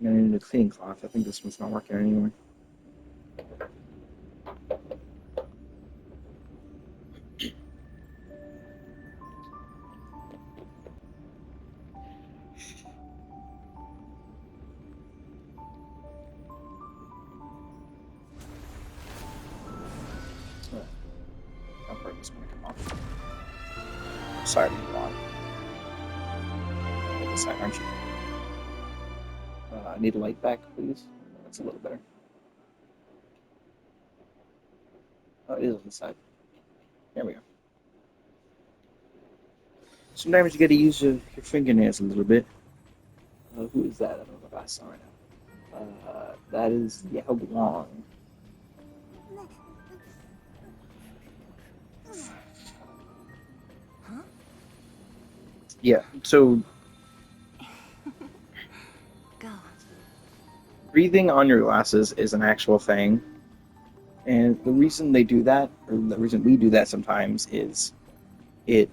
I need a cleaning cloth. I think this one's not working anymore. Oh, that part doesn't want to come off. Sorry, I'm wrong. This side, aren't you? I need a light back, please. That's a little better. Oh, it is on the side. There we go. Sometimes you got to use your fingernails a little bit. Who is that? I don't know if I saw right now. That is Yao Guang. Yeah, so Go. breathing on your glasses is an actual thing. And the reason they do that, or the reason we do that sometimes, is it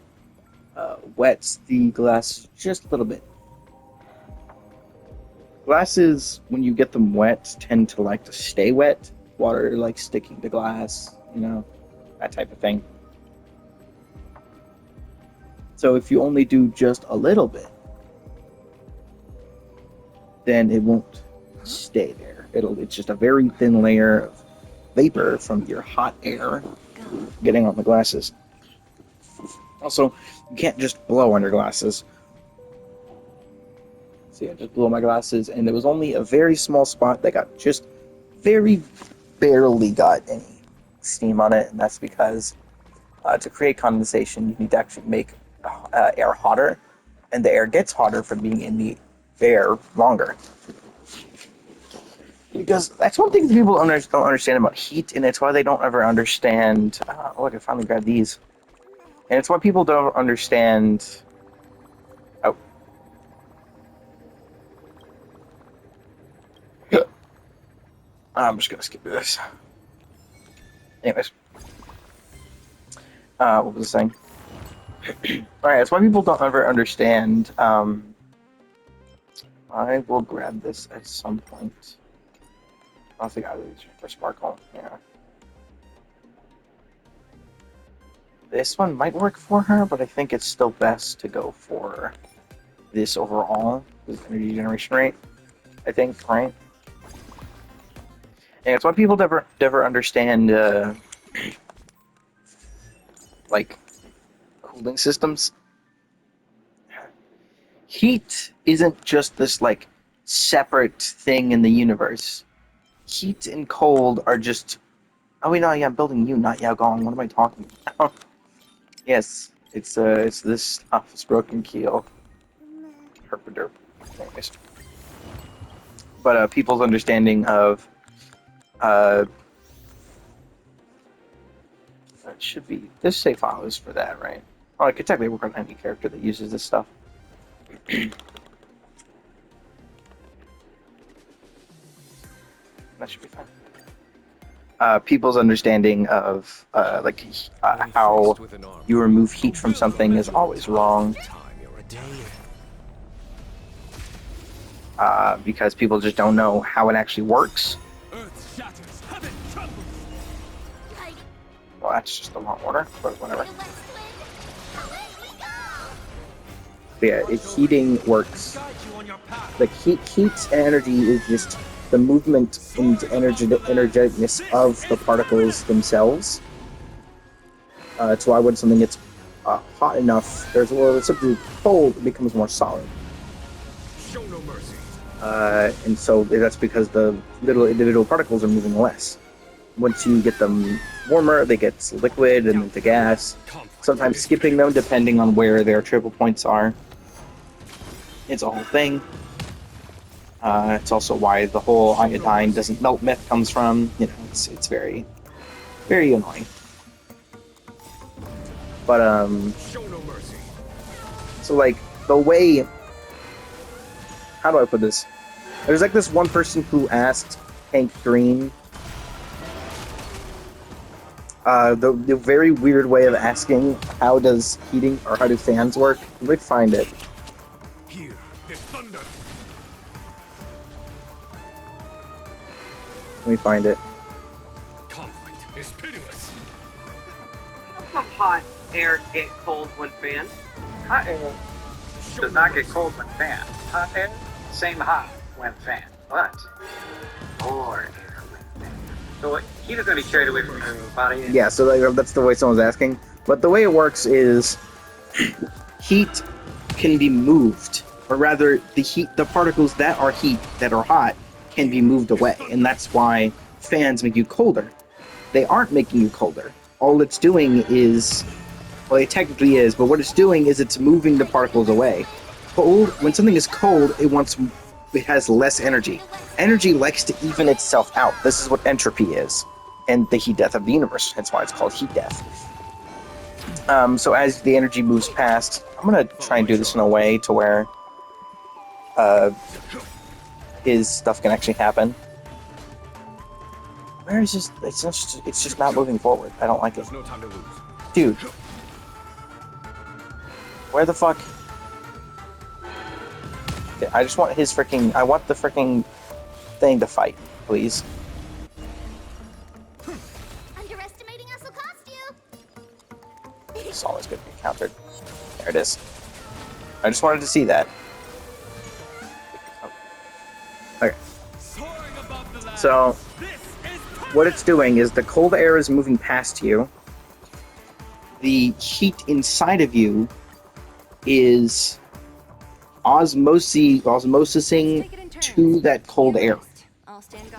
wets the glass just a little bit. Glasses, when you get them wet, tend to like to stay wet. Water like sticking to glass, that type of thing. So if you only do just a little bit, then it won't stay there. It's just a very thin layer of vapor from your hot air getting on the glasses. Also, you can't just blow on your glasses. See, I just blew on my glasses, and there was only a very small spot that got just very barely got any steam on it, and that's because to create condensation, you need to actually make air hotter, and the air gets hotter from being in the air longer. Because that's one thing that people don't understand about heat, and it's why they don't ever understand. Oh, I can finally grab these. And it's why people don't understand. Oh. I'm just going to skip this. Anyways. What was I saying? Alright, that's why people don't ever understand. I will grab this at some point. I think I lose for Sparkle. Yeah. This one might work for her, but I think it's still best to go for this overall. This energy generation rate, I think, right? And it's why people never understand, like, cooling systems. Heat isn't just this, like, separate thing in the universe. Heat and cold are just... Oh, wait, no, yeah, I'm building you, not Yao Gong. What am I talking about? Yes, it's this stuff. It's broken keel. Herpaderp. Anyways. But people's understanding of that should be this save file is for that, right? Oh, I could technically work on any character that uses this stuff. That should be fine. People's understanding of how you remove heat from something is always wrong. Because people just don't know how it actually works. Well, that's just the wrong order, but whatever. But yeah, heating works. Like heat and energy is just the movement and energeticness of the particles themselves. It's why when something gets hot enough, it's something cold, it becomes more solid. Show no mercy. And so that's because the little individual particles are moving less. Once you get them warmer, they get to liquid and then to gas. Sometimes skipping them depending on where their triple points are. It's a whole thing. It's also why the whole iodine doesn't melt myth comes from. It's very, very annoying. But Show no mercy. So like the way, how do I put this? There's like this one person who asked Hank Green the very weird way of asking how does heating or how do fans work. Let me find it. Here, there's thunder. Let me find it. Conflict is pitiless. How come hot air get cold when fanned? Hot air Show does no not get mercy. cold when fanned. Hot air, same hot when fanned, but more air when fanned. So heat is going to be carried away from your body. And Yeah, so that's the way someone's asking. But the way it works is heat can be moved, or rather, the particles that are heat, that are hot, can be moved away, and that's why fans make you colder. They aren't making you colder. All it's doing is, well, it technically is, but what it's doing is it's moving the particles away. Cold, when something is cold, it has less energy. Energy likes to even itself out. This is what entropy is, and the heat death of the universe. That's why it's called heat death. So as the energy moves past, I'm gonna try and do this in a way to where his stuff can actually happen. Where is this? It's just not moving forward. I don't like it. There's no time to lose. Dude. Where the fuck? I just want his freaking... I want the freaking thing to fight, please. Underestimating us will cost you. It's always good to be countered. There it is. I just wanted to see that. Okay. So, what it's doing is the cold air is moving past you. The heat inside of you is osmosing to that cold air.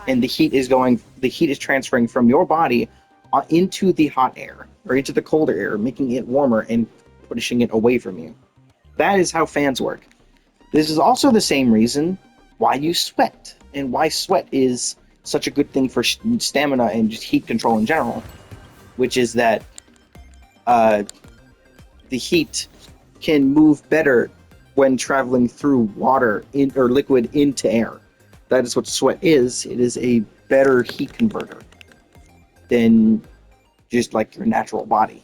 And the heat is transferring from your body into the hot air, or into the colder air, making it warmer and pushing it away from you. That is how fans work. This is also the same reason why you sweat, and why sweat is such a good thing for stamina and just heat control in general, which is that the heat can move better when traveling through water or liquid into air. That is what sweat is. It is a better heat converter than just like your natural body.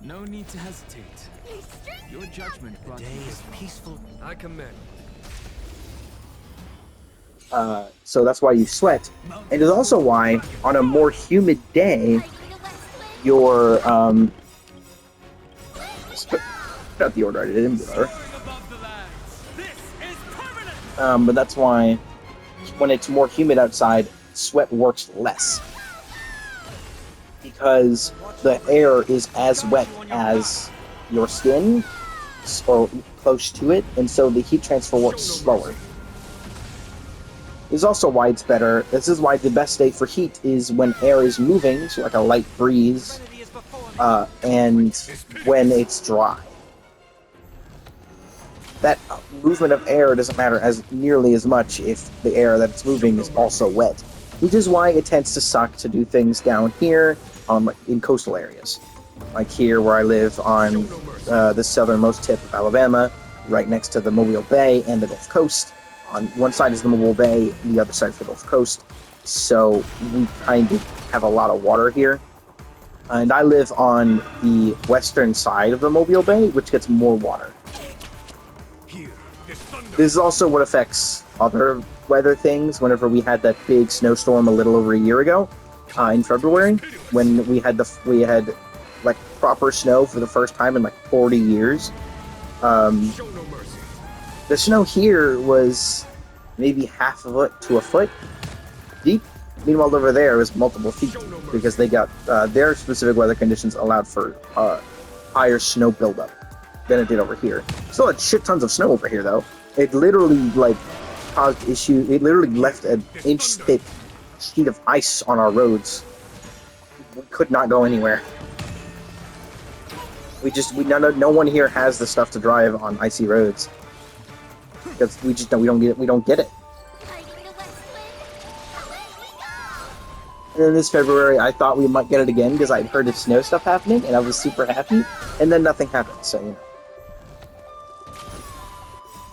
No need to hesitate. Your judgment brought the day is peaceful. I commend. So that's why you sweat. And it's also why, on a more humid day, your put out the order I did in blur. But that's why, when it's more humid outside, sweat works less. Because the air is as wet as your skin, or close to it, and so the heat transfer works slower. This is also why it's better. This is why the best day for heat is when air is moving, so like a light breeze, and when it's dry. That movement of air doesn't matter as nearly as much if the air that it's moving is also wet, which is why it tends to suck to do things down here in coastal areas. Like here where I live on the southernmost tip of Alabama, right next to the Mobile Bay and the Gulf Coast. On one side is the Mobile Bay, the other side is the Gulf Coast. So we kind of have a lot of water here. And I live on the western side of the Mobile Bay, which gets more water. This is also what affects other weather things. Whenever we had that big snowstorm a little over a year ago, in February, when we had like proper snow for the first time in like 40 years. Show no mercy. The snow here was maybe half a foot to a foot deep. Meanwhile, over there it was multiple feet deep, because they got their specific weather conditions allowed for higher snow buildup than it did over here. Still had shit tons of snow over here, though. It literally like caused issue. It literally left an inch thick sheet of ice on our roads. We could not go anywhere. No one here has the stuff to drive on icy roads. Because we don't get it. And then this February, I thought we might get it again because I'd heard of snow stuff happening, and I was super happy. And then nothing happened, so you know.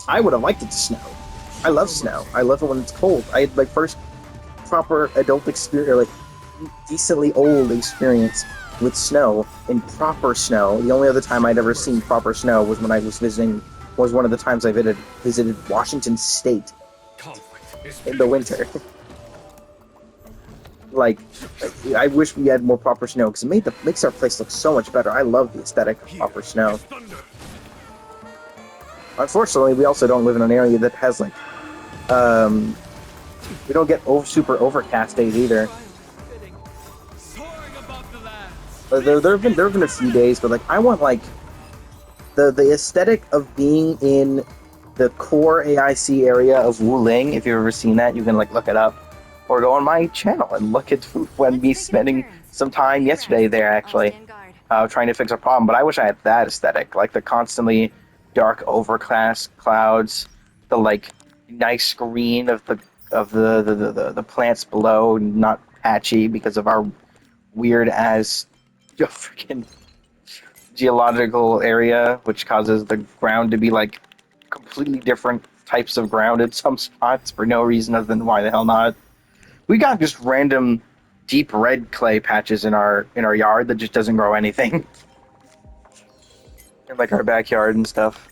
I would have liked it to snow. I love snow. I love it when it's cold. I had my first proper adult experience, or like decently old experience with snow, in proper snow. The only other time I'd ever seen proper snow was when I was one of the times I visited Washington State in the winter. like, I wish we had more proper snow because it makes our place look so much better. I love the aesthetic of proper snow. Thunder. Unfortunately, we also don't live in an area that has like, we don't get super overcast days either. Soaring above the lands. There have been a few days, but like I want like the aesthetic of being in the core AIC area of Wuling. If you've ever seen that, you can like look it up, or go on my channel and look at when me spending some time yesterday there actually, trying to fix a problem. But I wish I had that aesthetic, like the constantly dark overcast clouds, the like nice green of the plants below, not patchy because of our weird as freaking geological area, which causes the ground to be like completely different types of ground in some spots for no reason other than why the hell not. We got just random deep red clay patches in our yard that just doesn't grow anything. In like our backyard and stuff.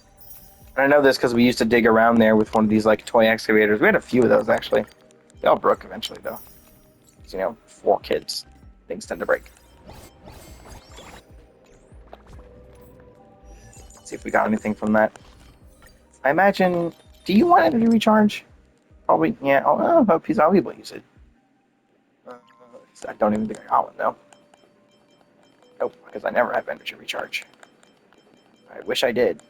And I know this because we used to dig around there with one of these like toy excavators. We had a few of those actually. They all broke eventually though. 'Cause, you know, 4 kids. Things tend to break. Let's see if we got anything from that. I imagine. Do you want energy recharge? Probably. Yeah. Oh, hope he's able to use it. I don't even think I got one though. Nope, because I never have energy recharge. I wish I did.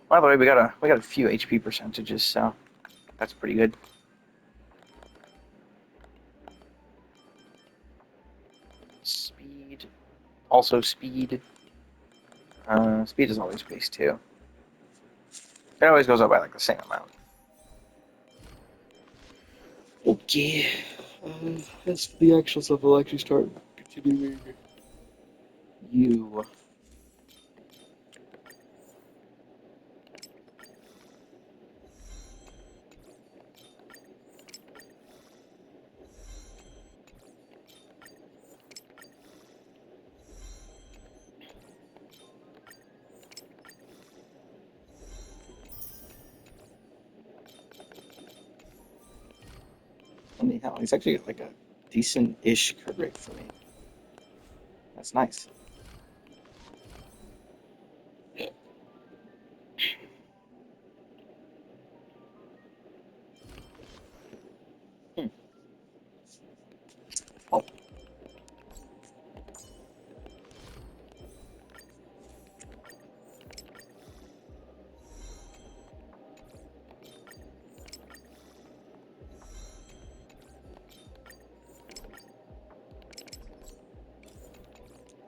By the way, we got a few HP percentages, so that's pretty good. Speed, also speed. Speed is always base too. It always goes up by like the same amount. Okay. That's the actual stuff. Will actually start continuing. You. Holy hell, he's actually like a decent-ish crit rate for me. That's nice. Oh.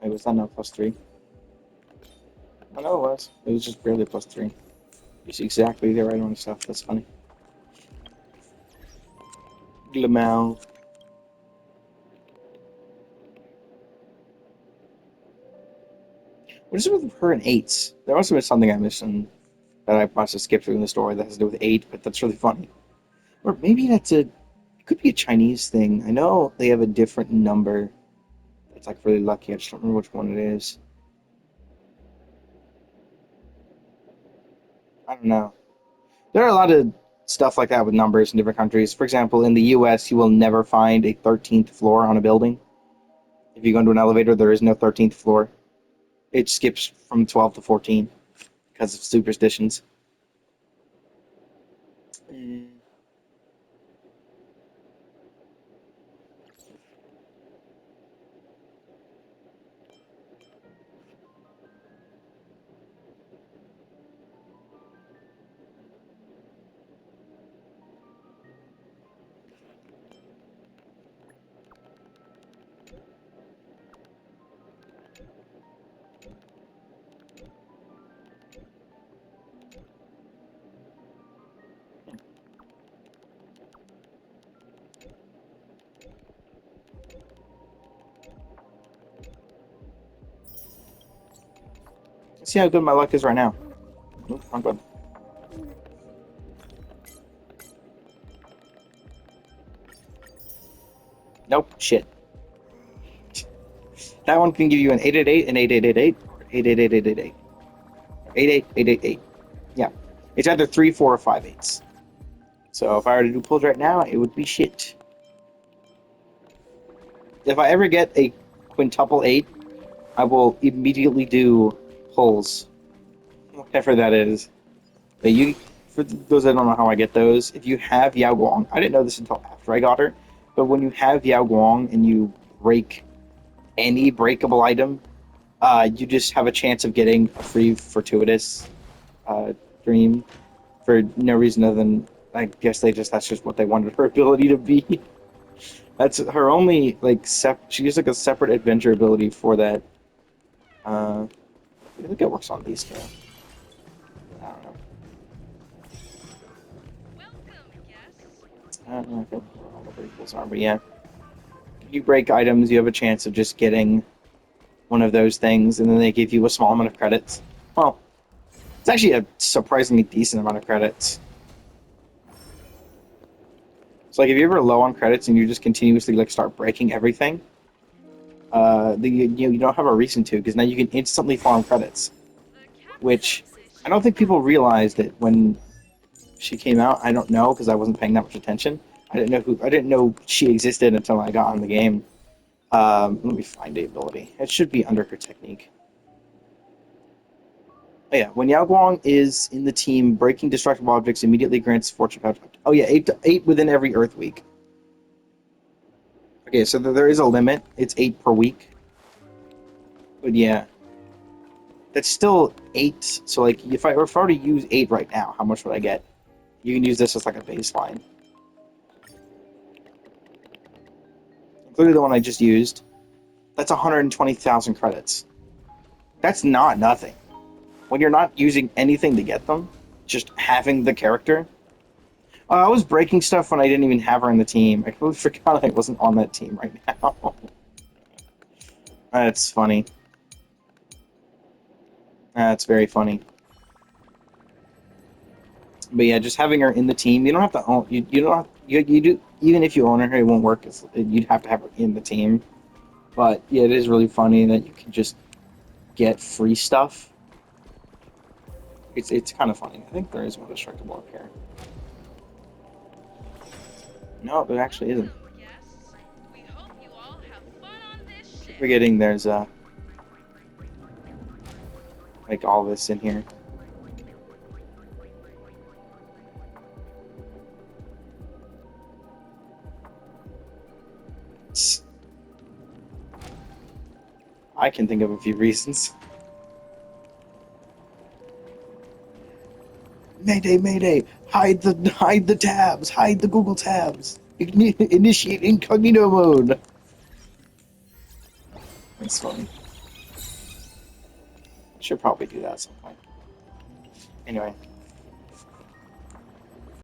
Wait, was that not +3? I know it was. It was just barely +3. It's exactly the right amount of stuff. That's funny. Glamel. What is it with her and 8s? There must have been something I missed and that I must have skipped through in the story that has to do with 8, but that's really funny. Or maybe it could be a Chinese thing. I know they have a different number. It's like really lucky. I just don't remember which one it is. I don't know. There are a lot of stuff like that with numbers in different countries. For example, in the US, you will never find a 13th floor on a building. If you go into an elevator, there is no 13th floor. It skips from 12 to 14 because of superstitions. Let's see how good my luck is right now. Oops, wrong button. Nope, shit. That one can give you an 888 and 8888, or 888888. 88888. Yeah. It's either 3, 4, or 5 8s. So if I were to do pulls right now, it would be shit. If I ever get a quintuple 8, I will immediately do pulls. Whatever that is. But you, for those that don't know how I get those, if you have Yao Guang, I didn't know this until after I got her, but when you have Yao Guang and you break any breakable item, you just have a chance of getting a free fortuitous dream for no reason other than I guess that's just what they wanted her ability to be. That's her only like she has like a separate adventure ability for that. I think it works on these two. I don't know. I don't know if all the breakables are, but yeah. If you break items, you have a chance of just getting one of those things, and then they give you a small amount of credits. Well, it's actually a surprisingly decent amount of credits. So, like, if you're ever low on credits and you just continuously like start breaking everything, you don't have a reason to, because now you can instantly farm credits. Which I don't think people realized that when she came out. I don't know because I wasn't paying that much attention. I didn't know she existed until I got on the game. Let me find the ability. It should be under her technique. Oh yeah, when Yao Guang is in the team, breaking destructible objects immediately grants fortune pouch. Oh yeah, 8 within every Earth week. Okay, so there is a limit. It's 8 per week. But yeah, that's still 8. So like, if I were to use 8 right now, how much would I get? You can use this as like a baseline. Including the one I just used. That's 120,000 credits. That's not nothing. When you're not using anything to get them, just having the character. I was breaking stuff when I didn't even have her in the team. I completely forgot I wasn't on that team right now. That's funny. That's very funny. But yeah, just having her in the team, you don't have to own. You don't have, you do, even if you own her, it won't work. You'd have to have her in the team. But yeah, it is really funny that you can just get free stuff. It's kind of funny. I think there is one destructible up here. No, there actually isn't. Keep forgetting there's like all this in here. I can think of a few reasons. Mayday, mayday! Hide the tabs! Hide the Google tabs! Initiate incognito mode! That's funny. Should probably do that at some point. Anyway.